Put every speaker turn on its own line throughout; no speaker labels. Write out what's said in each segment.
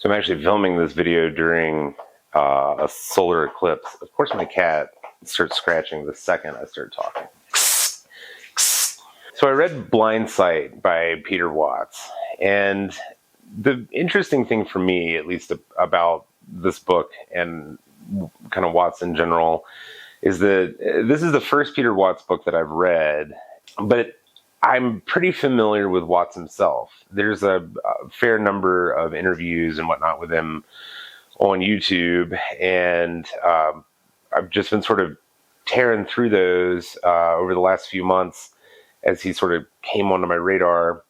So I'm actually filming this video during a solar eclipse. Of course, my cat starts scratching the second I start talking. So I read Blindsight by Peter Watts, and the interesting thing for me, at least about this book and kind of Watts in general, is that this is the first Peter Watts book that I've read, but I'm pretty familiar with Watts himself. There's a fair number of interviews and whatnot with him on YouTube, and I've just been sort of tearing through those over the last few months as he sort of came onto my radar.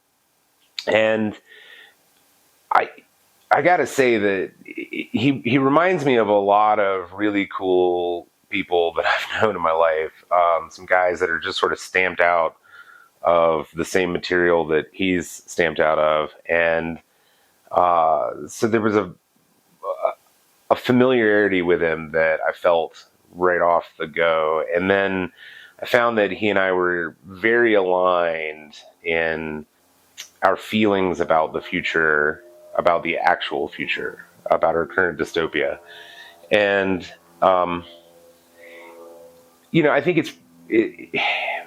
And I gotta say that he reminds me of a lot of really cool people that I've known in my life. Some guys that are just sort of stamped out of the same material that he's stamped out of. And so there was a familiarity with him that I felt right off the go. And then I found that he and I were very aligned in our feelings about the future, about the actual future, about our current dystopia. And, I think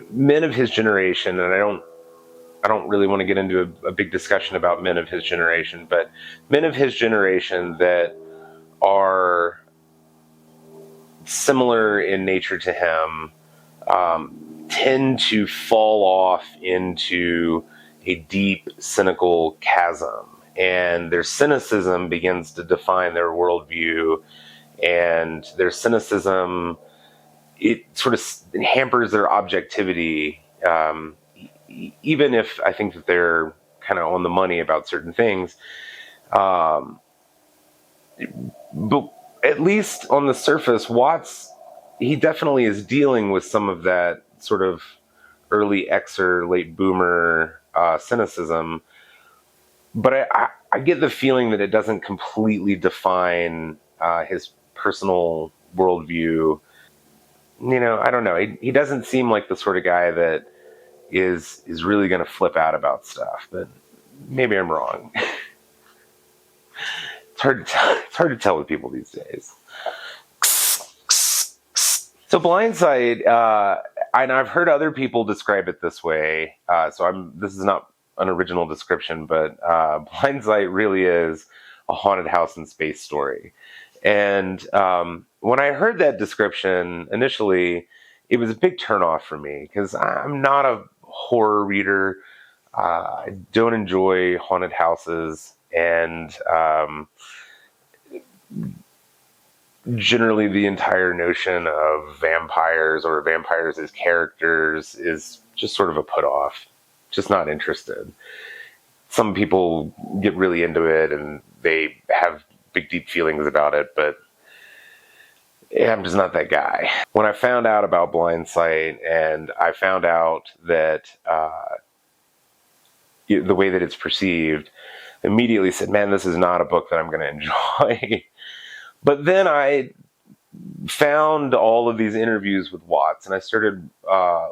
men of his generation, and I don't really want to get into a big discussion about men of his generation, but men of his generation that are similar in nature to him tend to fall off into a deep, cynical chasm. And their cynicism begins to define their worldview, and their cynicism, it sort of hampers their objectivity, even if I think that they're kind of on the money about certain things. But at least on the surface, Watts, he definitely is dealing with some of that sort of early Xer, late boomer cynicism. But I get the feeling that it doesn't completely define his personal worldview. I don't know. He doesn't seem like the sort of guy that is really going to flip out about stuff. But maybe I'm wrong. It's hard to tell with people these days. So Blindsight, and I've heard other people describe it this way. This is not an original description, but Blindsight really is a haunted house in space story. And when I heard that description initially, it was a big turnoff for me because I'm not a horror reader. I don't enjoy haunted houses, and generally the entire notion of vampires or vampires as characters is just sort of a put off. Just not interested. Some people get really into it and they have big, deep feelings about it, but I'm just not that guy. When I found out about Blindsight and I found out that the way that it's perceived, I immediately said, man, this is not a book that I'm going to enjoy. But then I found all of these interviews with Watts, and I started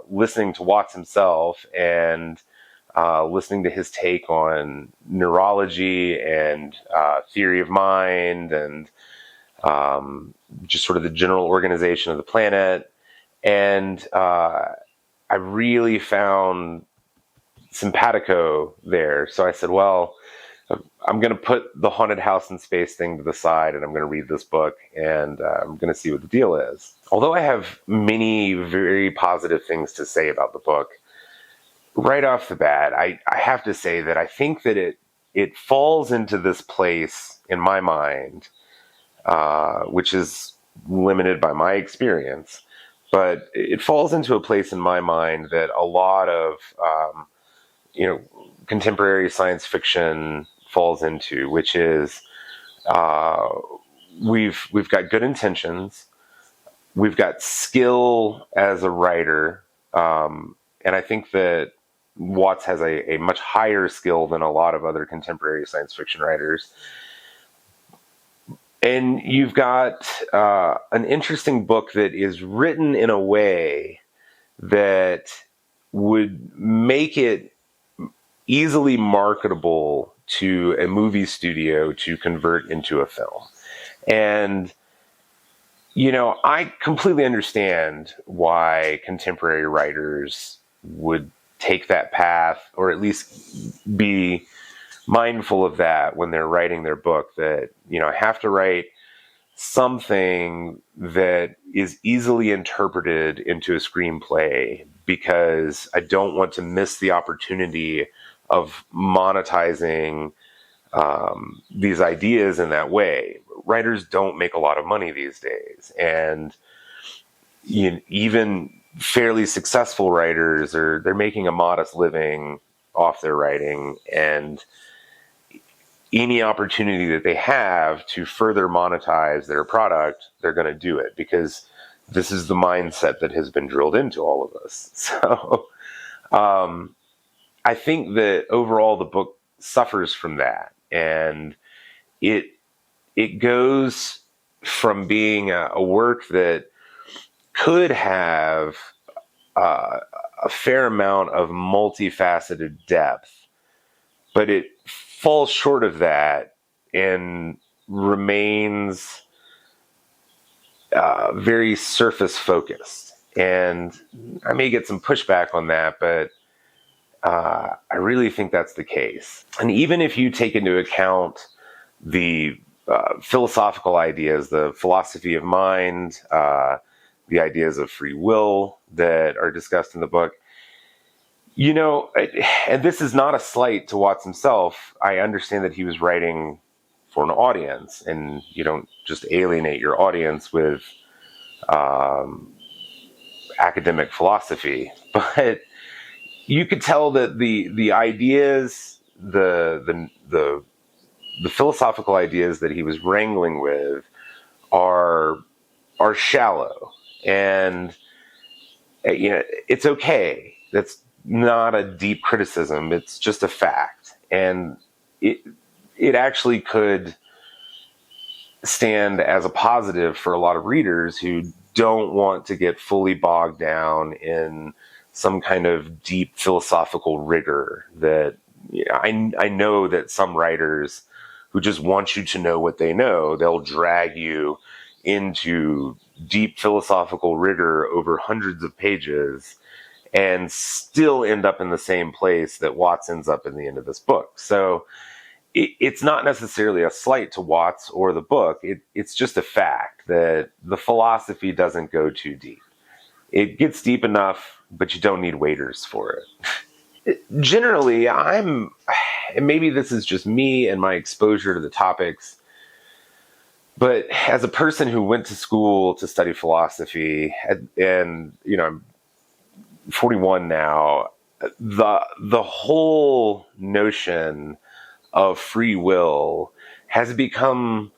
listening to Watts himself and listening to his take on neurology and theory of mind and just sort of the general organization of the planet. And I really found simpatico there. So I said, well, I'm going to put the haunted house in space thing to the side, and I'm going to read this book, and I'm going to see what the deal is. Although I have many very positive things to say about the book, right off the bat, I have to say that I think that it falls into this place in my mind, which is limited by my experience, but it falls into a place in my mind that a lot of contemporary science fiction falls into, which is we've got good intentions, we've got skill as a writer, and I think that Watts has a much higher skill than a lot of other contemporary science fiction writers. And you've got an interesting book that is written in a way that would make it easily marketable to a movie studio to convert into a film. And, I completely understand why contemporary writers would take that path, or at least be mindful of that when they're writing their book, that, I have to write something that is easily interpreted into a screenplay because I don't want to miss the opportunity of monetizing these ideas in that way. Writers don't make a lot of money these days, and even fairly successful writers they're making a modest living off their writing, and any opportunity that they have to further monetize their product, they're going to do it, because this is the mindset that has been drilled into all of us. So I think that overall the book suffers from that, and it goes from being a work that could have a fair amount of multifaceted depth, but it falls short of that and remains very surface focused. And I may get some pushback on that, but I really think that's the case. And even if you take into account the philosophical ideas, the philosophy of mind, the ideas of free will that are discussed in the book, and this is not a slight to Watts himself. I understand that he was writing for an audience, and you don't just alienate your audience with academic philosophy. But you could tell that the ideas, the philosophical ideas that he was wrangling with are shallow, and it's okay. That's not a deep criticism. It's just a fact, and it actually could stand as a positive for a lot of readers who don't want to get fully bogged down in some kind of deep philosophical rigor. That I know that some writers who just want you to know what they know, they'll drag you into deep philosophical rigor over hundreds of pages and still end up in the same place that Watts ends up in the end of this book. So it's not necessarily a slight to Watts or the book. It's just a fact that the philosophy doesn't go too deep. It gets deep enough, but you don't need waders for it. Generally, and maybe this is just me and my exposure to the topics, but as a person who went to school to study philosophy, and I'm 41 now, the whole notion of free will has become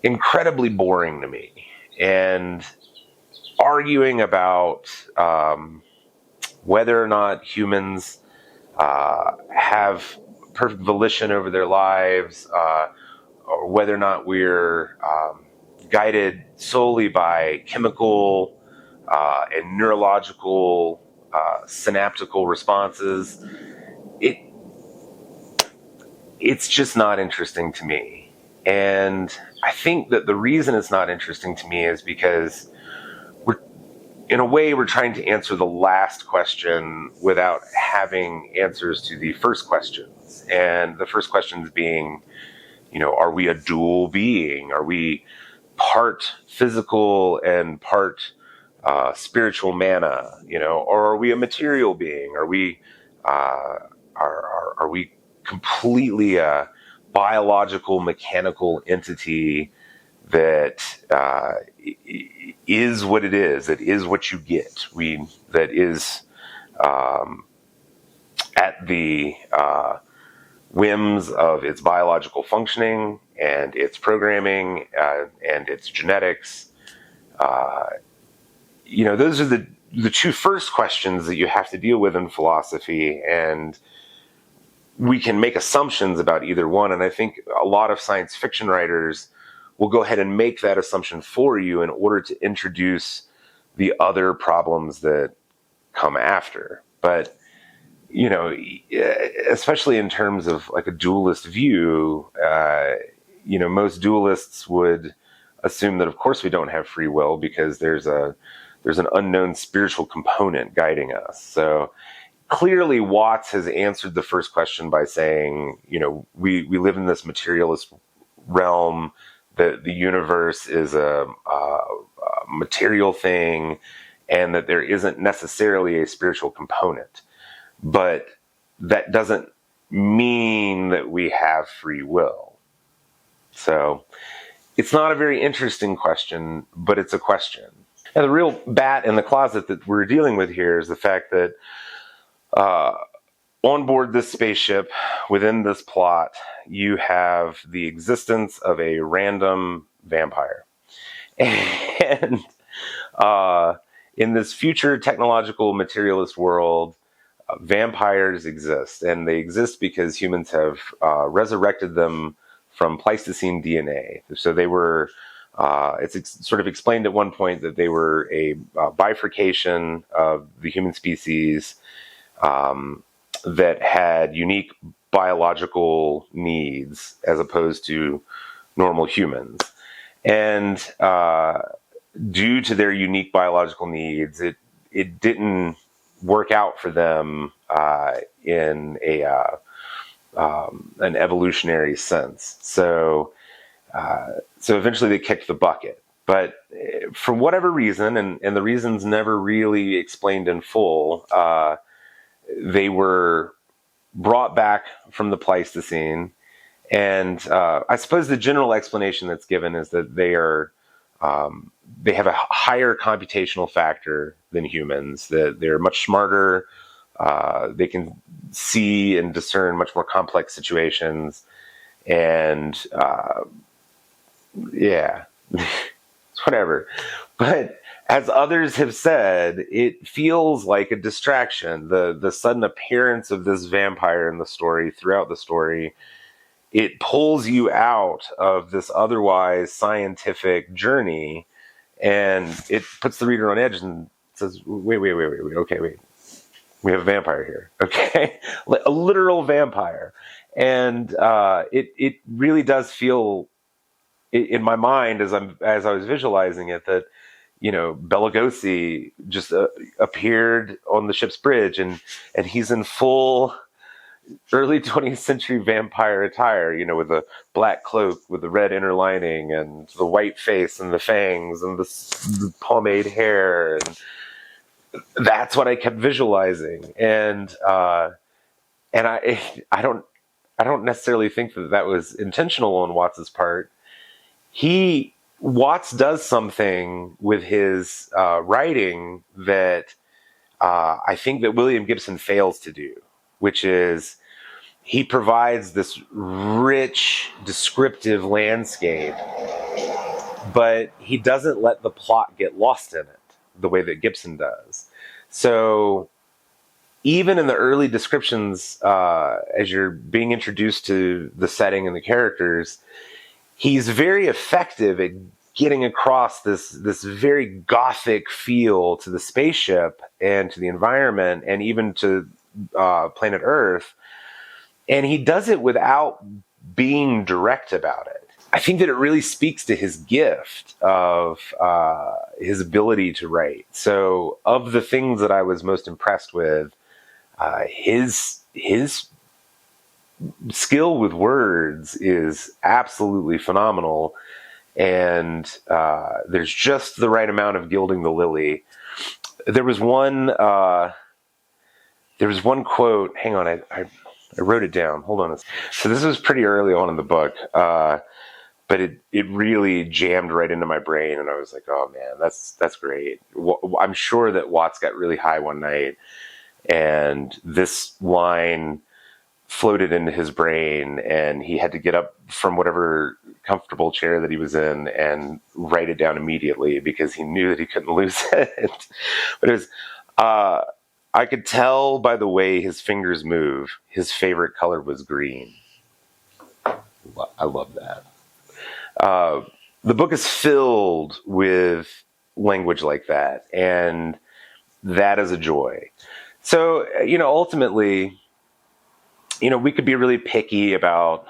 incredibly boring to me. And arguing about whether or not humans have perfect volition over their lives, or whether or not we're guided solely by chemical and neurological synaptical responses, it's just not interesting to me. And I think that the reason it's not interesting to me is because we're trying to answer the last question without having answers to the first questions. And the first questions being, are we a dual being? Are we part physical and part spiritual mana? Or are we a material being? Are we completely a biological, mechanical entity that is what it is? That is what you get. That is at the whims of its biological functioning and its programming and its genetics. Those are the two first questions that you have to deal with in philosophy, and we can make assumptions about either one. And I think a lot of science fiction writers will go ahead and make that assumption for you in order to introduce the other problems that come after. But especially in terms of like a dualist view, most dualists would assume that, of course, we don't have free will because there's an unknown spiritual component guiding us. So clearly, Watts has answered the first question by saying, we live in this materialist realm, that the universe is a material thing, and that there isn't necessarily a spiritual component. But that doesn't mean that we have free will. So it's not a very interesting question, but it's a question. And the real bat in the closet that we're dealing with here is the fact that on board this spaceship, within this plot, you have the existence of a random vampire. And in this future technological materialist world, vampires exist. And they exist because humans have resurrected them from Pleistocene DNA. So they were, it's sort of explained at one point that they were a bifurcation of the human species that had unique biological needs as opposed to normal humans. And due to their unique biological needs, it didn't work out for them in an evolutionary sense. So eventually they kicked the bucket. But for whatever reason, and the reasons never really explained in full, they were brought back from the Pleistocene. And I suppose the general explanation that's given is that they have a higher computational factor than humans, that they're much smarter, they can see and discern much more complex situations, and it's whatever. But as others have said, it feels like a distraction. The sudden appearance of this vampire in the story, throughout the story, it pulls you out of this otherwise scientific journey, and it puts the reader on edge and says, wait, okay, wait. We have a vampire here, okay? A literal vampire. And it really does feel, in my mind, as I was visualizing it, that Bela Lugosi just appeared on the ship's bridge, and he's in full early 20th century vampire attire, with a black cloak with the red inner lining and the white face and the fangs and the pomade hair. And that's what I kept visualizing. And I don't necessarily think that was intentional on Watts's part. Watts does something with his writing that I think that William Gibson fails to do, which is he provides this rich, descriptive landscape, but he doesn't let the plot get lost in it the way that Gibson does. So even in the early descriptions, as you're being introduced to the setting and the characters, he's very effective at getting across this very gothic feel to the spaceship and to the environment and even to planet Earth. And he does it without being direct about it. I think that it really speaks to his gift of his ability to write. So of the things that I was most impressed with, his skill with words is absolutely phenomenal. And there's just the right amount of gilding the lily. There was one quote. Hang on, I wrote it down. Hold on. So this was pretty early on in the book, but it really jammed right into my brain, and I was like, oh man, that's great. I'm sure that Watts got really high one night, and this line floated into his brain, and he had to get up from whatever comfortable chair that he was in and write it down immediately because he knew that he couldn't lose it. But it was, I could tell by the way his fingers move, his favorite color was green. I love that. The book is filled with language like that, and that is a joy. So, ultimately, we could be really picky about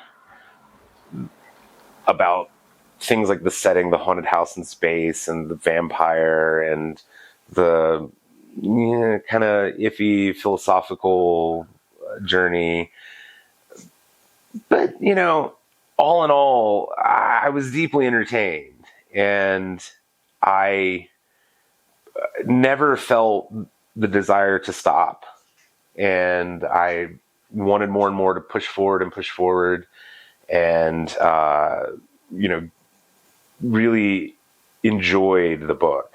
things like the setting, the haunted house in space, and the vampire, and the kind of iffy philosophical journey. But, all in all, I was deeply entertained, and I never felt the desire to stop. And I wanted more and more to push forward and push forward, and really enjoyed the book.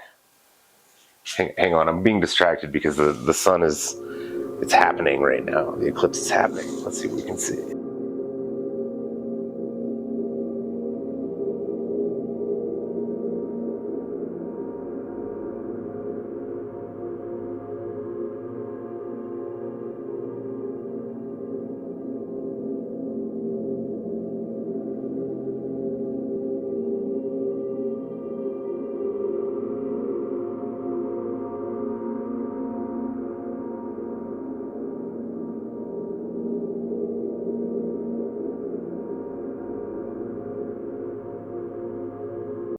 Hang on, I'm being distracted because the sun it's happening right now. The eclipse is happening. Let's see what we can see.